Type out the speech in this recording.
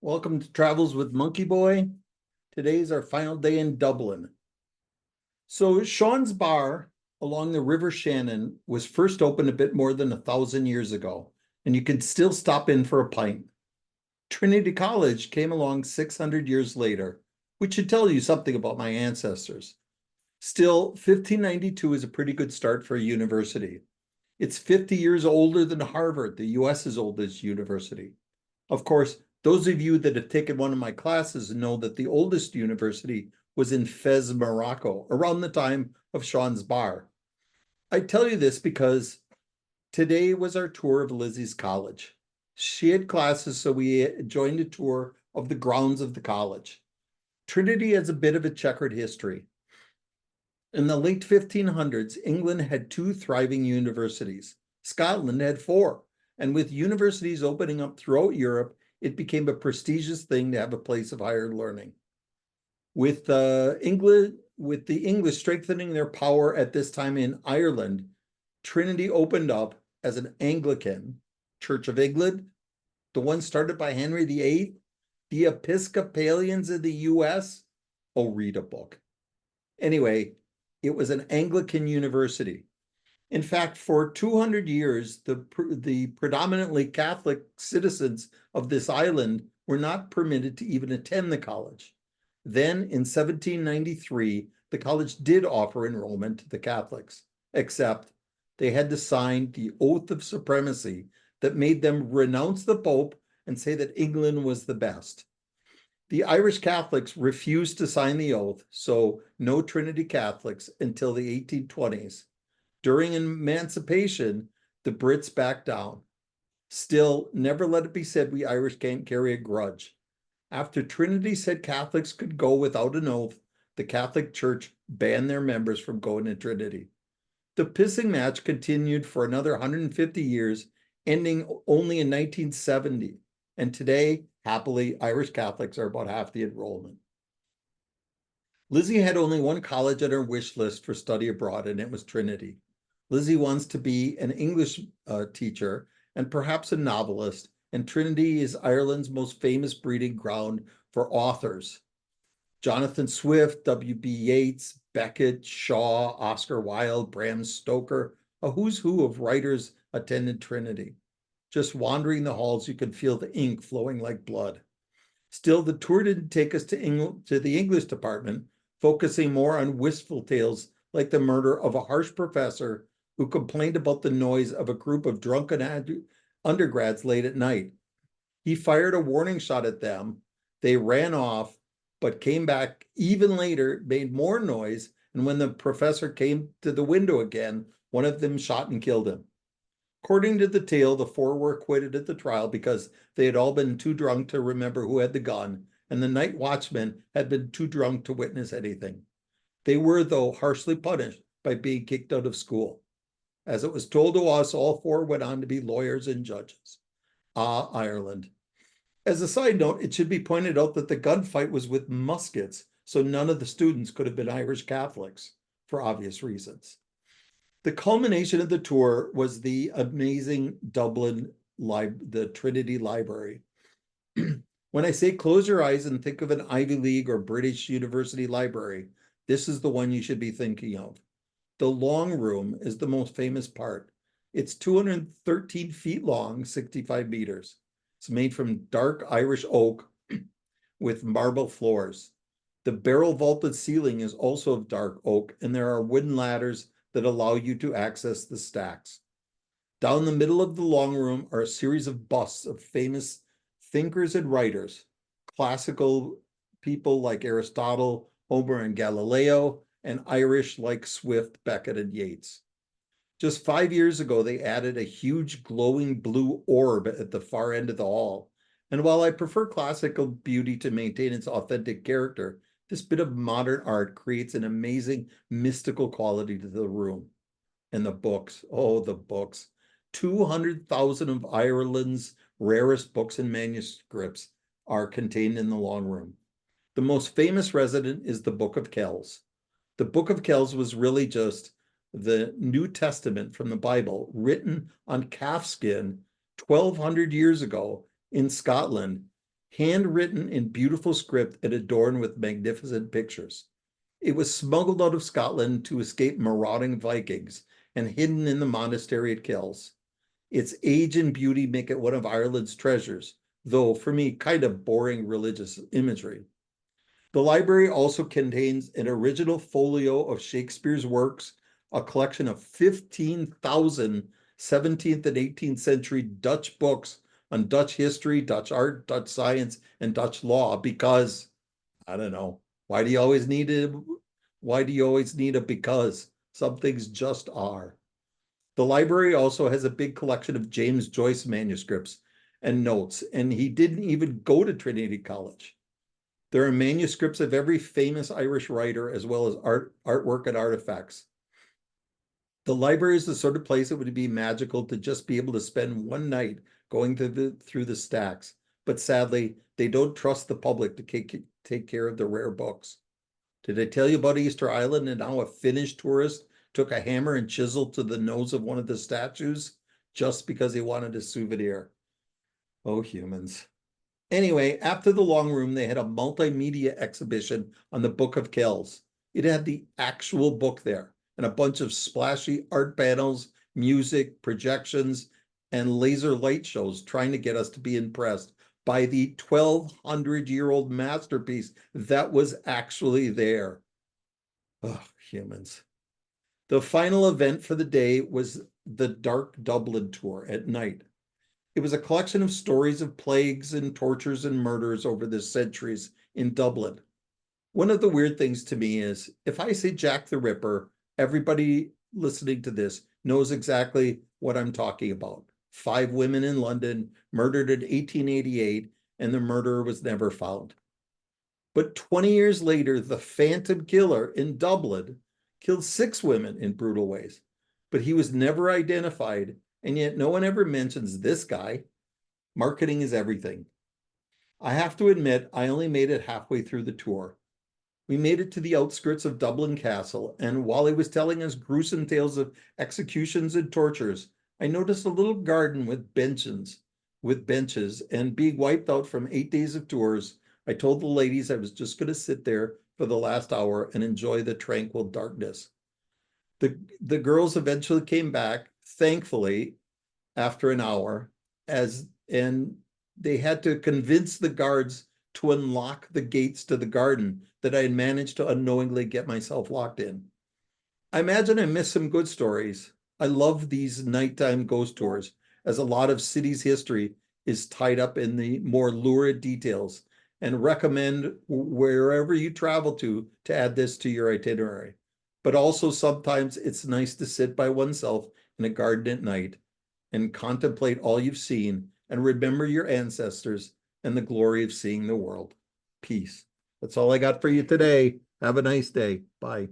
Welcome to Travels with Monkey Boy. Today's our final day in Dublin. So Sean's Bar along the River Shannon was first opened a bit more than 1,000 years ago, and you can still stop in for a pint. Trinity College came along 600 years later, which should tell you something about my ancestors. Still, 1592 is a pretty good start for a university. It's 50 years older than Harvard, the US's oldest university. Of course, those of you that have taken one of my classes know that the oldest university was in Fez, Morocco, around the time of Sean's Bar. I tell you this because today was our tour of Lizzie's college. She had classes, so we joined a tour of the grounds of the college. Trinity has a bit of a checkered history. In the late 1500s, England had 2 thriving universities. Scotland had 4. And with universities opening up throughout Europe, it became a prestigious thing to have a place of higher learning. With the English strengthening their power at this time in Ireland, Trinity opened up as an Anglican Church of England, the one started by Henry VIII, the Episcopalians in the US. Oh, read a book. Anyway, it was an Anglican university. In fact, for 200 years, the predominantly Catholic citizens of this island were not permitted to even attend the college. Then in 1793, the college did offer enrollment to the Catholics, except they had to sign the oath of supremacy that made them renounce the Pope and say that England was the best. The Irish Catholics refused to sign the oath, so no Trinity Catholics until the 1820s. During emancipation, the Brits backed down. Still, never let it be said we Irish can't carry a grudge. After Trinity said Catholics could go without an oath, the Catholic Church banned their members from going to Trinity. The pissing match continued for another 150 years, ending only in 1970. And today, happily, Irish Catholics are about half the enrollment. Lizzie had only one college on her wish list for study abroad, and it was Trinity. Lizzie wants to be an English teacher and perhaps a novelist, and Trinity is Ireland's most famous breeding ground for authors. Jonathan Swift, W.B. Yeats, Beckett, Shaw, Oscar Wilde, Bram Stoker, a who's who of writers attended Trinity. Just wandering the halls, you can feel the ink flowing like blood. Still, the tour didn't take us to the English department, focusing more on wistful tales like the murder of a harsh professor who complained about the noise of a group of drunken undergrads late at night. He fired a warning shot at them. They ran off, but came back even later, made more noise, and when the professor came to the window again, one of them shot and killed him. According to the tale, the 4 were acquitted at the trial because they had all been too drunk to remember who had the gun, and the night watchman had been too drunk to witness anything. They were, though, harshly punished by being kicked out of school. As it was told to us, all 4 went on to be lawyers and judges. Ah, Ireland. As a side note, it should be pointed out that the gunfight was with muskets, so none of the students could have been Irish Catholics, for obvious reasons. The culmination of the tour was the amazing Dublin the Trinity Library. When I say close your eyes and think of an Ivy League or British University library, this is the one you should be thinking of. The long room is the most famous part. It's 213 feet long, 65 meters. It's made from dark Irish oak with marble floors. The barrel vaulted ceiling is also of dark oak, and there are wooden ladders that allow you to access the stacks. Down the middle of the long room are a series of busts of famous thinkers and writers, classical people like Aristotle, Homer, and Galileo, and Irish like Swift, Beckett, and Yeats. Just 5 years ago, they added a huge glowing blue orb at the far end of the hall. And while I prefer classical beauty to maintain its authentic character, this bit of modern art creates an amazing mystical quality to the room. And the books, oh, the books. 200,000 of Ireland's rarest books and manuscripts are contained in the long room. The most famous resident is the Book of Kells. The Book of Kells was really just the New Testament from the Bible, written on calfskin 1,200 years ago in Scotland. handwritten in beautiful script and adorned with magnificent pictures. It was smuggled out of Scotland to escape marauding Vikings and hidden in the monastery at Kells. Its age and beauty make it one of Ireland's treasures, though for me, kind of boring religious imagery. The library also contains an original folio of Shakespeare's works, a collection of 15,000 17th and 18th century Dutch books on Dutch history, Dutch art, Dutch science, and Dutch law, because I don't know, why do you always need it? Why do you always need a because? Some things just are. The library also has a big collection of James Joyce manuscripts and notes, and he didn't even go to Trinity College. There are manuscripts of every famous Irish writer, as well as artwork and artifacts. The library is the sort of place it would be magical to just be able to spend one night going through the stacks. But sadly, they don't trust the public to take care of the rare books. Did I tell you about Easter Island and how a Finnish tourist took a hammer and chisel to the nose of one of the statues just because he wanted a souvenir? Oh, humans. Anyway, after the long room, they had a multimedia exhibition on the Book of Kells. It had the actual book there and a bunch of splashy art panels, music, projections, and laser light shows trying to get us to be impressed by the 1,200-year-old masterpiece that was actually there. Oh, humans. The final event for the day was the Dark Dublin tour at night. It was a collection of stories of plagues and tortures and murders over the centuries in Dublin. One of the weird things to me is if I say Jack the Ripper, everybody listening to this knows exactly what I'm talking about. 5 women in London murdered in 1888, and the murderer was never found. But 20 years later, the Phantom Killer in Dublin killed 6 women in brutal ways, but he was never identified. And yet no one ever mentions this guy. Marketing is everything. I have to admit, I only made it halfway through the tour. We made it to the outskirts of Dublin Castle, and while he was telling us gruesome tales of executions and tortures, I noticed a little garden with benches, and being wiped out from 8 days of tours, I told the ladies I was just going to sit there for the last hour and enjoy the tranquil darkness. The girls eventually came back, thankfully, after an hour, and they had to convince the guards to unlock the gates to the garden that I had managed to unknowingly get myself locked in. I imagine I missed some good stories. I love these nighttime ghost tours, as a lot of city's history is tied up in the more lurid details, and recommend wherever you travel to add this to your itinerary. But also sometimes it's nice to sit by oneself in a garden at night and contemplate all you've seen and remember your ancestors and the glory of seeing the world. Peace. That's all I got for you today. Have a nice day. Bye.